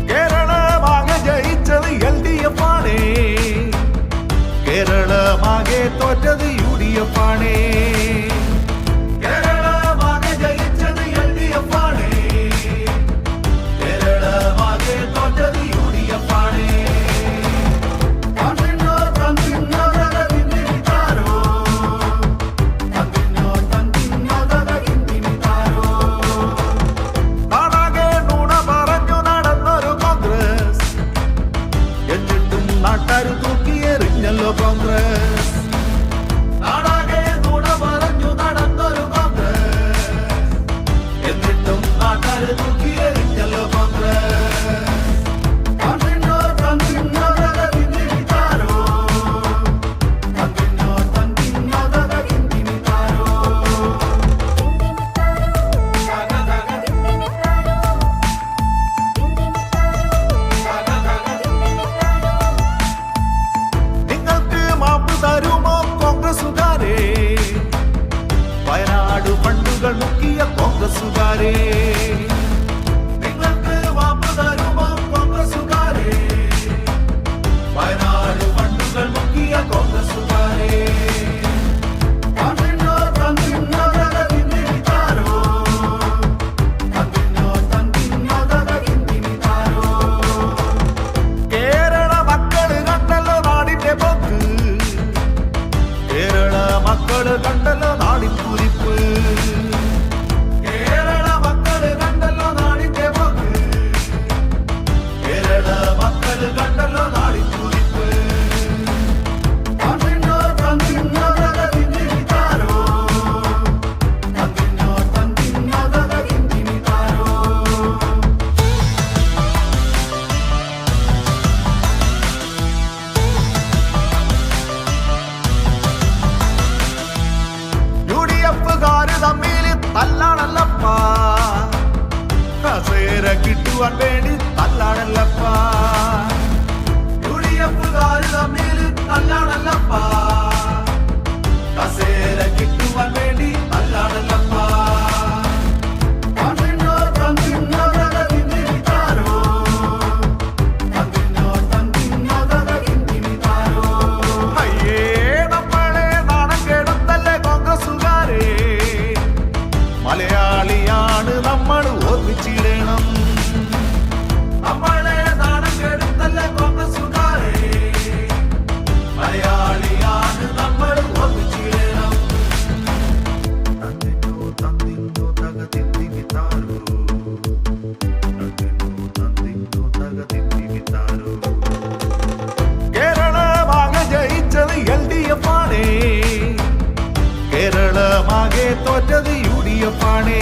കേരളമാകെ ജയിച്ചത് LDF ആണ്, കേരളമാകെ തോറ്റത് UDF ആണ്. കേരളമാകെ ജയിച്ചത് LDF ആണ്, കേരളമാകെ തോറ്റത് UDF ആണ്. നാട്ടാര് തൂക്കിയെറിഞ്ഞല്ലോ കോൺഗ്രസ്, നാടാകെ നുണ പറഞ്ഞു നടന്നൊരു കോൺഗ്രസ്, എന്നിട്ടും നാട്ടാര് തൂക്കിയെറിഞ്ഞല്ലോ കോൺഗ്രസ്. വയനാട് ഫണ്ടുകൾ മുക്കിയ കോൺഗ്രസുകാരെ, നിങ്ങൾക്ക് വാപ്പ് തരുമോ കോൺഗ്രസുകാരെ? വയനാട് ഫണ്ടുകൾ മുക്കിയ കോൺഗ്രസുകാരെ. കേരള മക്കള് കണ്ടല്ലോ നാടിന്റെ പോക്ക്, കേരള മക്കള് കണ്ടല്ലോ നാടിൻ കുരിപ്പ്. കേരള മക്കള് കണ്ടല്ലോ നാടിന്റെ പോക്ക്, കേരള മക്കള് കണ്ടല്ലോ നാടിൻ കുരിപ്പ്. UDF-കാര് തമ്മില് തല്ലാണല്ലപ്പാ, കസേര കിട്ടുവാൻ വേണ്ടി തല്ലാണല്ലപ്പാ. UDF-കാര് തമ്മില് തല്ലാണല്ലപ്പാ, കസേര കിട്ടുവാൻ വേണ്ടി തല്ലാണല്ലപ്പാ. മലയാളിയാണ് നമ്മൾ ഓർമ്മിച്ചിടണം, നമ്മളെ നാണം കെടുത്തല്ല കോൺഗ്രസുകാരെ. മലയാളിയാണ് നമ്മൾ ഓർമ്മിച്ചിടണം. കേരളമാകെ ജയിച്ചത് LDF ആണ്, കേരളമാകെ തോറ്റത് UDF ആണ്.